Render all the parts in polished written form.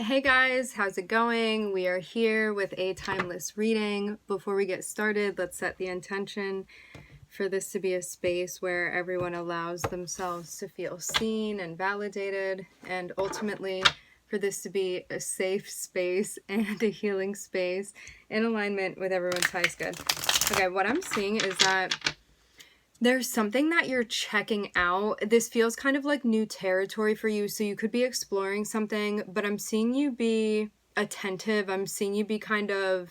Hey guys, how's it going? We are here with a timeless reading. Before we get started, let's set the intention for this to be a space where everyone allows themselves to feel seen and validated, and ultimately for this to be a safe space and a healing space in alignment with everyone's highest good. Okay, what I'm seeing is that there's something that you're checking out. This feels kind of like new territory for you, so you could be exploring something, but I'm seeing you be attentive. I'm seeing you be kind of,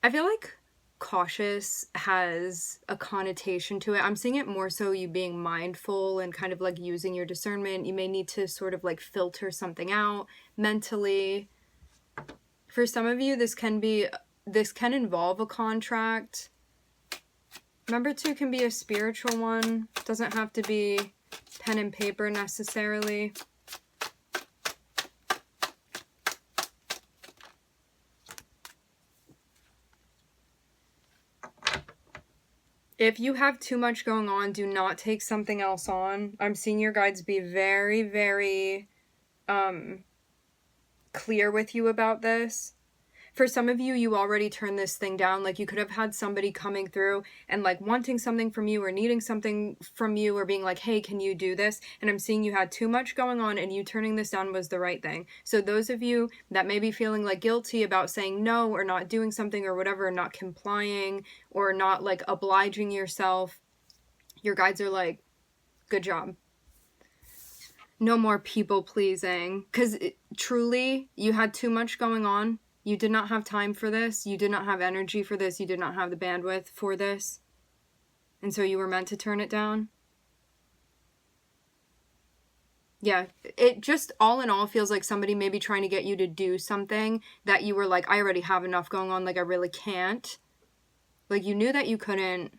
I feel like cautious has a connotation to it. I'm seeing it more so you being mindful and kind of like using your discernment. You may need to sort of like filter something out mentally. For some of you, this can involve a contract. Number 2 can be a spiritual one. Doesn't have to be pen and paper necessarily. If you have too much going on, do not take something else on. I'm seeing your guides be very, very clear with you about this. For some of you, you already turned this thing down. Like you could have had somebody coming through and like wanting something from you or needing something from you or being like, hey, can you do this? And I'm seeing you had too much going on and you turning this down was the right thing. So those of you that may be feeling like guilty about saying no or not doing something or whatever, not complying or not like obliging yourself, your guides are like, good job. No more people pleasing. Because truly, you had too much going on. You did not have time for this. You did not have energy for this. You did not have the bandwidth for this. And so you were meant to turn it down. Yeah, it just all in all feels like somebody may be trying to get you to do something that you were like, I already have enough going on. Like, I really can't. Like, you knew that you couldn't.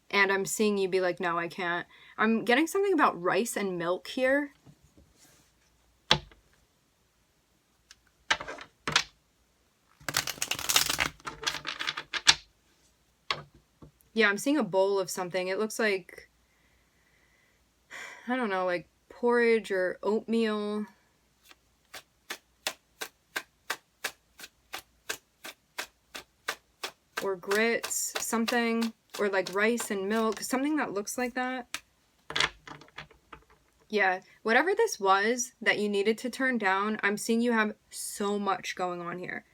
And I'm seeing you be like, no, I can't. I'm getting something about rice and milk here. Yeah, I'm seeing a bowl of something. It looks like, I don't know, like porridge or oatmeal. Or grits, something. Or like rice and milk, something that looks like that. Yeah, whatever this was that you needed to turn down, I'm seeing you have so much going on here.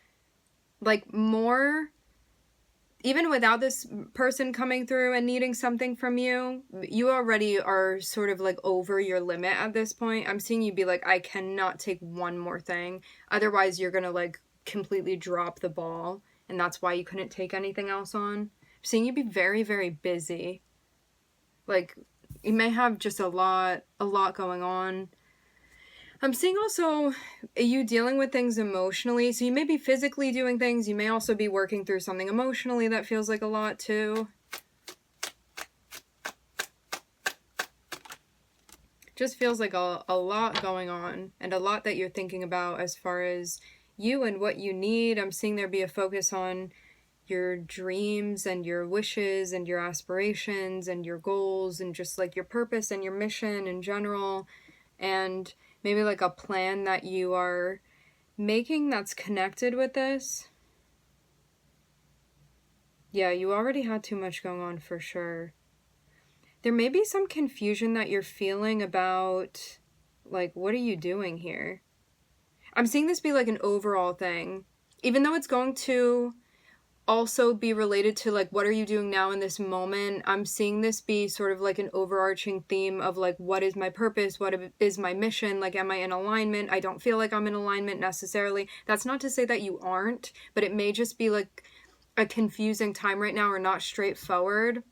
Like more... Even without this person coming through and needing something from you, you already are sort of like over your limit at this point. I'm seeing you be like, I cannot take one more thing. Otherwise, you're going to like completely drop the ball. And that's why you couldn't take anything else on. I'm seeing you be very, very busy. Like, you may have just a lot going on. I'm seeing also you dealing with things emotionally. So you may be physically doing things. You may also be working through something emotionally that feels like a lot too. Just feels like a lot going on and a lot that you're thinking about as far as you and what you need. I'm seeing there be a focus on your dreams and your wishes and your aspirations and your goals and just like your purpose and your mission in general. And maybe like a plan that you are making that's connected with this. Yeah, you already had too much going on for sure. There may be some confusion that you're feeling about, like, what are you doing here? I'm seeing this be like an overall thing. Even though it's going to also be related to like what are you doing now in this moment, I'm seeing this be sort of like an overarching theme of like what is my purpose, what is my mission, like am I in alignment? I don't feel like I'm in alignment necessarily. That's not to say that you aren't, but it may just be like a confusing time right now or not straightforward.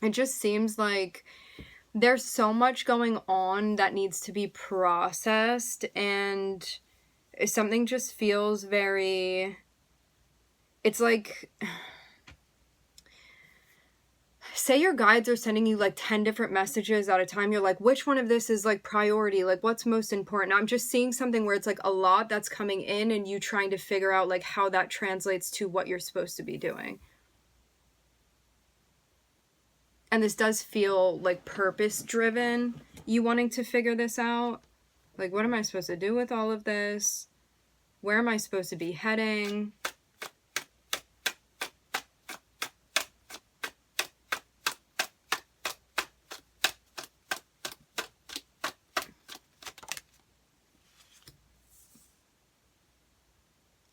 It just seems like there's so much going on that needs to be processed, and something just feels very... It's like, say your guides are sending you like 10 different messages at a time. You're like, which one of this is like priority? Like what's most important? I'm just seeing something where it's like a lot that's coming in and you trying to figure out like how that translates to what you're supposed to be doing. And this does feel like purpose driven, you wanting to figure this out. Like, what am I supposed to do with all of this? Where am I supposed to be heading?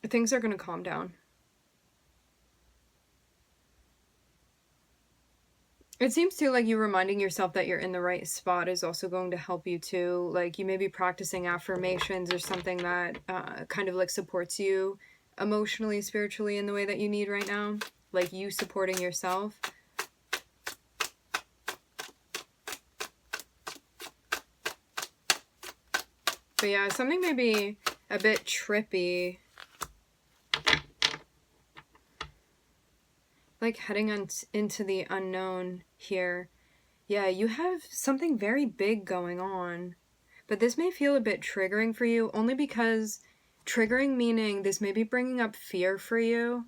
Things are going to calm down. It seems too like you reminding yourself that you're in the right spot is also going to help you too. Like, you may be practicing affirmations or something that kind of like supports you emotionally, spiritually in the way that you need right now. Like you supporting yourself. But yeah, something may be a bit trippy. Like heading into the unknown here. Yeah, you have something very big going on. But this may feel a bit triggering for you, only because triggering meaning this may be bringing up fear for you.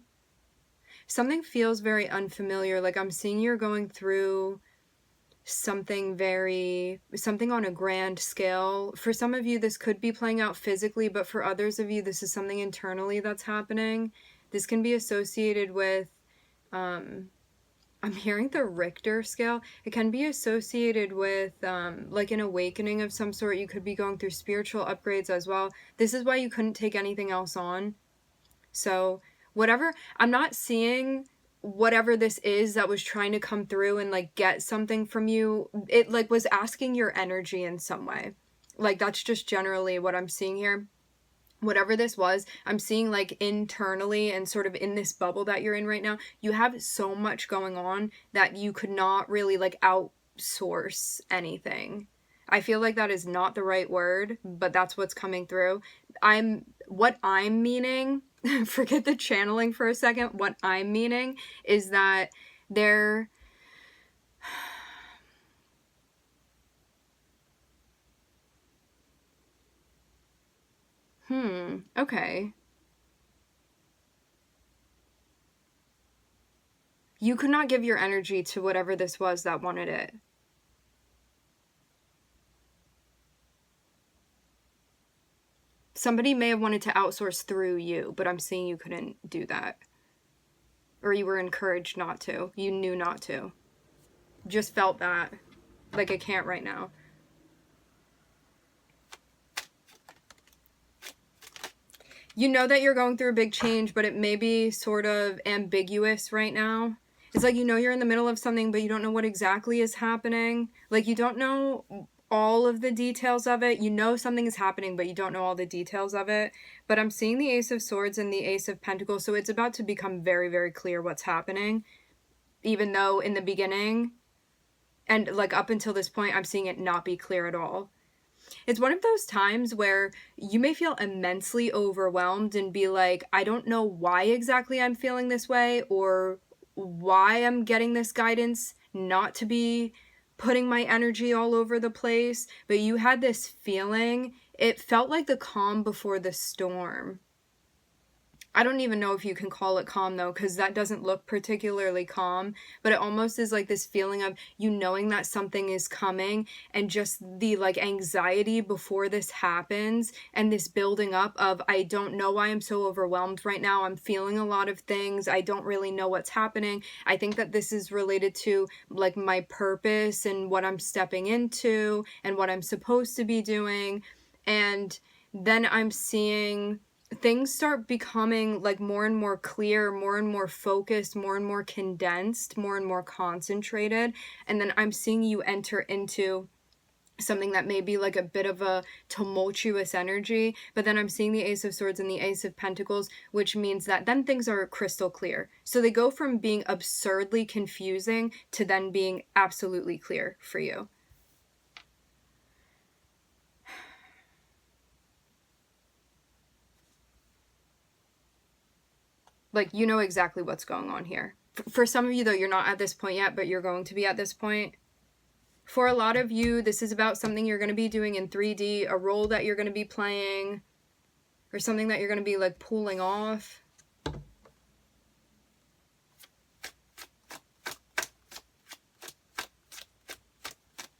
Something feels very unfamiliar. Like I'm seeing you're going through something on a grand scale. For some of you, this could be playing out physically, but for others of you, this is something internally that's happening. This can be associated with, I'm hearing the Richter scale. It can be associated with like an awakening of some sort. You could be going through spiritual upgrades as well. This is why you couldn't take anything else on. So whatever, I'm not seeing whatever this is that was trying to come through and like get something from you. It like was asking your energy in some way. Like that's just generally what I'm seeing here. Whatever this was, I'm seeing like internally and sort of in this bubble that you're in right now, you have so much going on that you could not really like outsource anything. I feel like that is not the right word, but that's what's coming through. What I'm meaning, forget the channeling for a second. What I'm meaning is that there, okay. You could not give your energy to whatever this was that wanted it. Somebody may have wanted to outsource through you, but I'm seeing you couldn't do that. Or you were encouraged not to. You knew not to. Just felt that. Like I can't right now. You know that you're going through a big change, but it may be sort of ambiguous right now. It's like you know you're in the middle of something, but you don't know what exactly is happening. Like you don't know all of the details of it. You know something is happening, but you don't know all the details of it. But I'm seeing the Ace of Swords and the Ace of Pentacles, so it's about to become very, very clear what's happening. Even though in the beginning, and like up until this point, I'm seeing it not be clear at all. It's one of those times where you may feel immensely overwhelmed and be like, I don't know why exactly I'm feeling this way or why I'm getting this guidance not to be putting my energy all over the place. But you had this feeling. It felt like the calm before the storm. I don't even know if you can call it calm though, because that doesn't look particularly calm, but it almost is like this feeling of you knowing that something is coming and just the like anxiety before this happens and this building up of I don't know why I'm so overwhelmed right now. I'm feeling a lot of things. I don't really know what's happening. I think that this is related to like my purpose and what I'm stepping into and what I'm supposed to be doing. And then I'm seeing things start becoming like more and more clear, more and more focused, more and more condensed, more and more concentrated. And then I'm seeing you enter into something that may be like a bit of a tumultuous energy, but then I'm seeing the Ace of Swords and the Ace of Pentacles, which means that then things are crystal clear. So they go from being absurdly confusing to then being absolutely clear for you. Like, you know exactly what's going on here. For some of you, though, you're not at this point yet, but you're going to be at this point. For a lot of you, this is about something you're going to be doing in 3D, a role that you're going to be playing, or something that you're going to be, like, pulling off.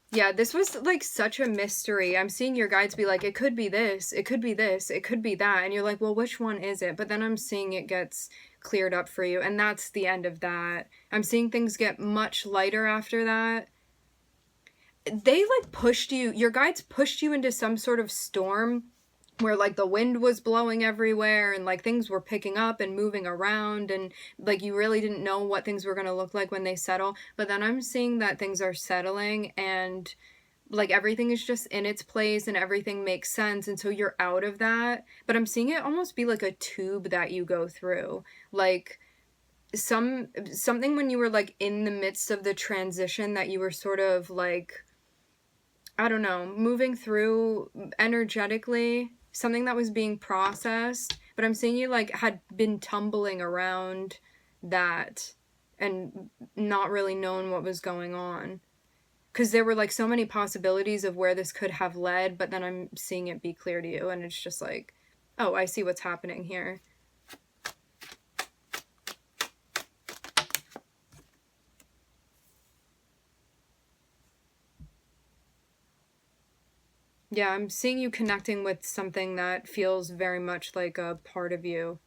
Yeah, this was like such a mystery. I'm seeing your guides be like, it could be this, it could be this, it could be that. And you're like, well, which one is it? But then I'm seeing it gets cleared up for you. And that's the end of that. I'm seeing things get much lighter after that. They like pushed you, your guides pushed you into some sort of storm where like the wind was blowing everywhere and like things were picking up and moving around, and like you really didn't know what things were going to look like when they settle. But then I'm seeing that things are settling and like everything is just in its place and everything makes sense, and so you're out of that. But I'm seeing it almost be like a tube that you go through, like something when you were like in the midst of the transition that you were sort of like, I don't know, moving through energetically, something that was being processed. But I'm seeing you like had been tumbling around that and not really knowing what was going on. Because there were like so many possibilities of where this could have led, but then I'm seeing it be clear to you, and it's just like, oh, I see what's happening here. Yeah, I'm seeing you connecting with something that feels very much like a part of you.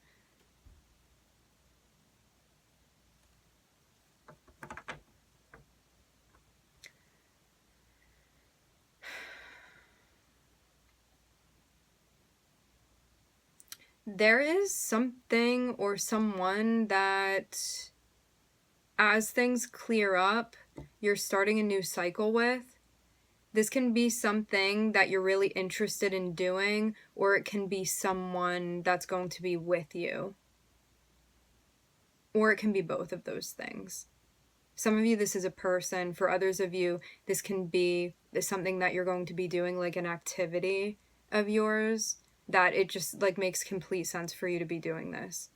There is something or someone that, as things clear up, you're starting a new cycle with. This can be something that you're really interested in doing, or it can be someone that's going to be with you. Or it can be both of those things. Some of you, this is a person. For others of you, this can be something that you're going to be doing, like an activity of yours, that it just like makes complete sense for you to be doing this.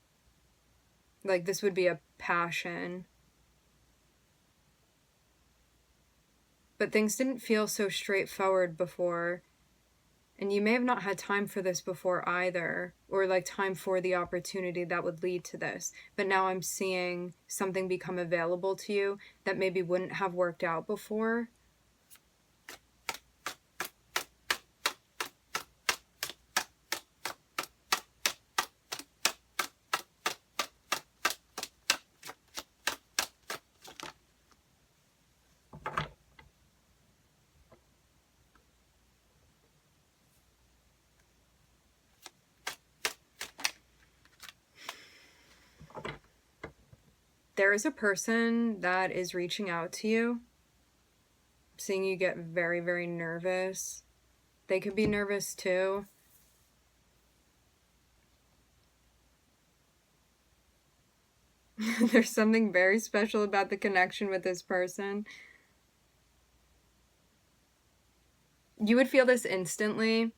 Like this would be a passion. But things didn't feel so straightforward before. And you may have not had time for this before either, or like time for the opportunity that would lead to this. But now I'm seeing something become available to you that maybe wouldn't have worked out before. There is a person that is reaching out to you. Seeing you get very, very nervous. They could be nervous too. There's something very special about the connection with this person. You would feel this instantly.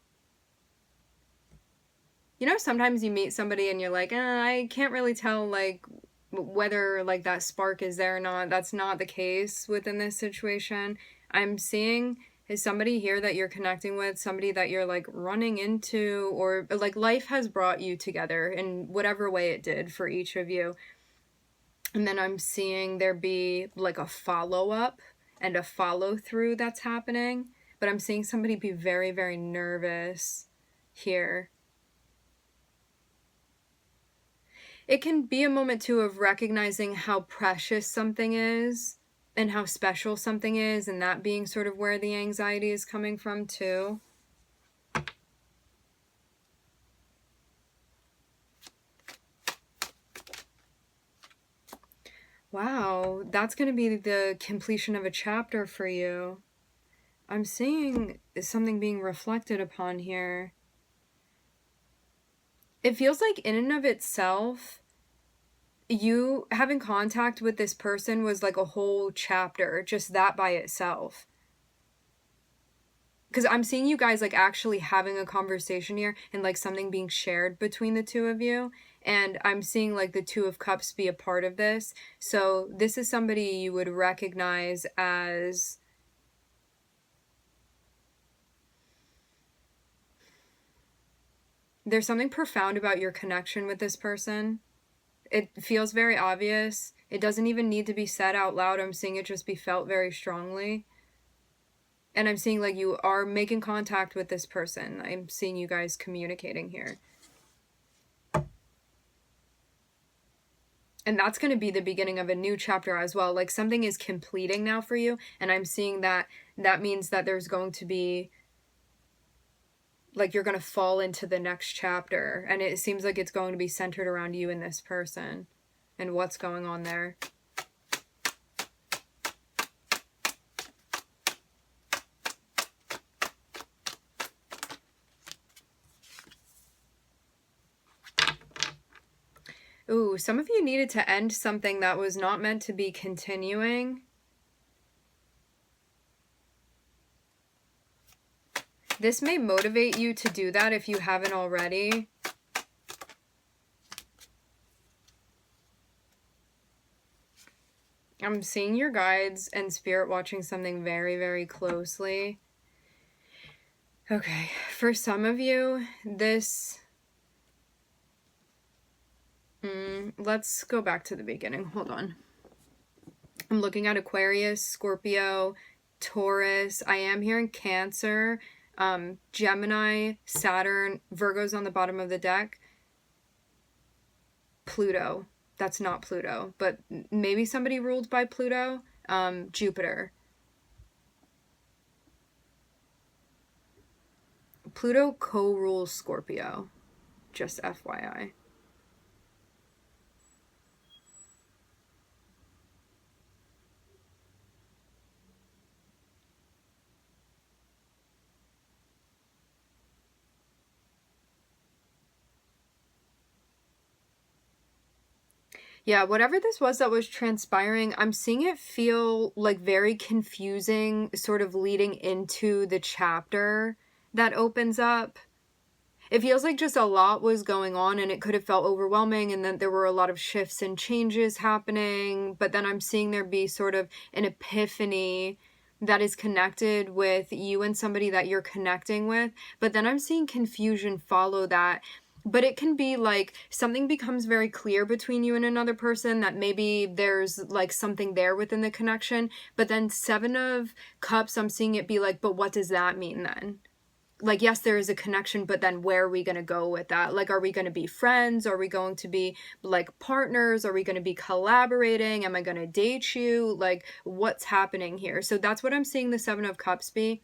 You know, sometimes you meet somebody and you're like, I can't really tell like whether like that spark is there or not. That's not the case within this situation. I'm seeing is somebody here that you're connecting with, somebody that you're like running into, or like life has brought you together in whatever way it did for each of you. And then I'm seeing there be like a follow-up and a follow-through that's happening. But I'm seeing somebody be very, very nervous here. It can be a moment too of recognizing how precious something is and how special something is, and that being sort of where the anxiety is coming from too. Wow, that's going to be the completion of a chapter for you. I'm seeing something being reflected upon here. It feels like in and of itself, you having contact with this person was like a whole chapter, just that by itself. Because I'm seeing you guys like actually having a conversation here and like something being shared between the two of you. And I'm seeing like the Two of Cups be a part of this. So this is somebody you would recognize as there's something profound about your connection with this person. It feels very obvious. It doesn't even need to be said out loud. I'm seeing it just be felt very strongly. And I'm seeing like you are making contact with this person. I'm seeing you guys communicating here. And that's going to be the beginning of a new chapter as well. Like something is completing now for you. And I'm seeing that means that there's going to be, like, you're going to fall into the next chapter. And it seems like it's going to be centered around you and this person and what's going on there. Ooh, some of you needed to end something that was not meant to be continuing. This may motivate you to do that if you haven't already. I'm seeing your guides and spirit watching something very, very closely. Okay, for some of you, this... let's go back to the beginning. Hold on. I'm looking at Aquarius, Scorpio, Taurus. I am hearing Cancer, Gemini, Saturn, Virgo's on the bottom of the deck. Pluto. That's not Pluto, but maybe somebody ruled by Pluto. Jupiter. Pluto co-rules Scorpio. Just FYI. Yeah, whatever this was that was transpiring, I'm seeing it feel like very confusing, sort of leading into the chapter that opens up. It feels like just a lot was going on and it could have felt overwhelming, and then there were a lot of shifts and changes happening, but then I'm seeing there be sort of an epiphany that is connected with you and somebody that you're connecting with, but then I'm seeing confusion follow that. But it can be like something becomes very clear between you and another person, that maybe there's like something there within the connection. But then 7 of Cups, I'm seeing it be like, but what does that mean then? Like, yes, there is a connection, but then where are we going to go with that? Like, are we going to be friends? Are we going to be like partners? Are we going to be collaborating? Am I going to date you? Like, what's happening here? So that's what I'm seeing the 7 of Cups be.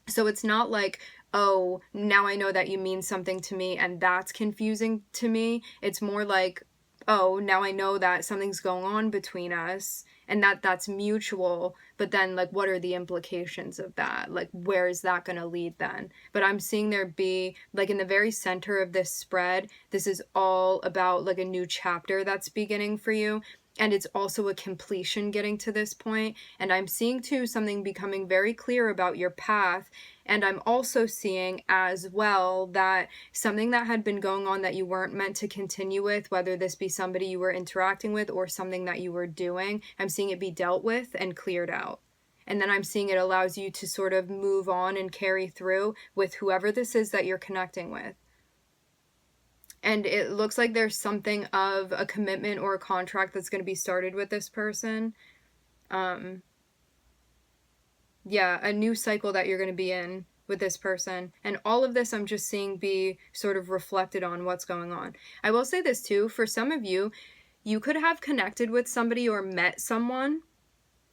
So it's not like, oh, now I know that you mean something to me and that's confusing to me. It's more like, oh, now I know that something's going on between us and that's mutual. But then, like, what are the implications of that? Like, where is that going to lead then? But I'm seeing there be, like, in the very center of this spread, this is all about, like, a new chapter that's beginning for you. And it's also a completion getting to this point. And I'm seeing too something becoming very clear about your path. And I'm also seeing as well that something that had been going on that you weren't meant to continue with, whether this be somebody you were interacting with or something that you were doing, I'm seeing it be dealt with and cleared out. And then I'm seeing it allows you to sort of move on and carry through with whoever this is that you're connecting with. And it looks like there's something of a commitment or a contract that's going to be started with this person. Yeah, a new cycle that you're going to be in with this person. And all of this I'm just seeing be sort of reflected on what's going on. I will say this too, for some of you, you could have connected with somebody or met someone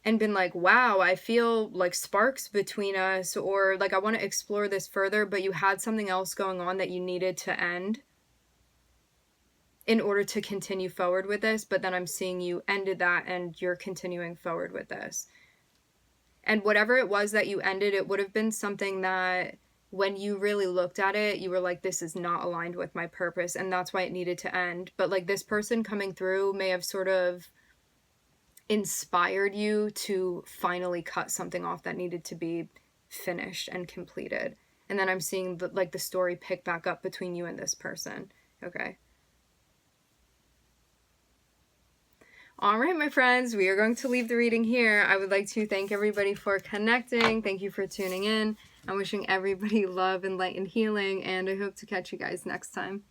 and been like, wow, I feel like sparks between us, or like I want to explore this further, but you had something else going on that you needed to end in order to continue forward with this, but then I'm seeing you ended that and you're continuing forward with this. And whatever it was that you ended, it would have been something that when you really looked at it, you were like, this is not aligned with my purpose, and that's why it needed to end. But like this person coming through may have sort of inspired you to finally cut something off that needed to be finished and completed. And then I'm seeing the story pick back up between you and this person. Okay. All right, my friends, we are going to leave the reading here. I would like to thank everybody for connecting. Thank you for tuning in. I'm wishing everybody love and light and healing, and I hope to catch you guys next time.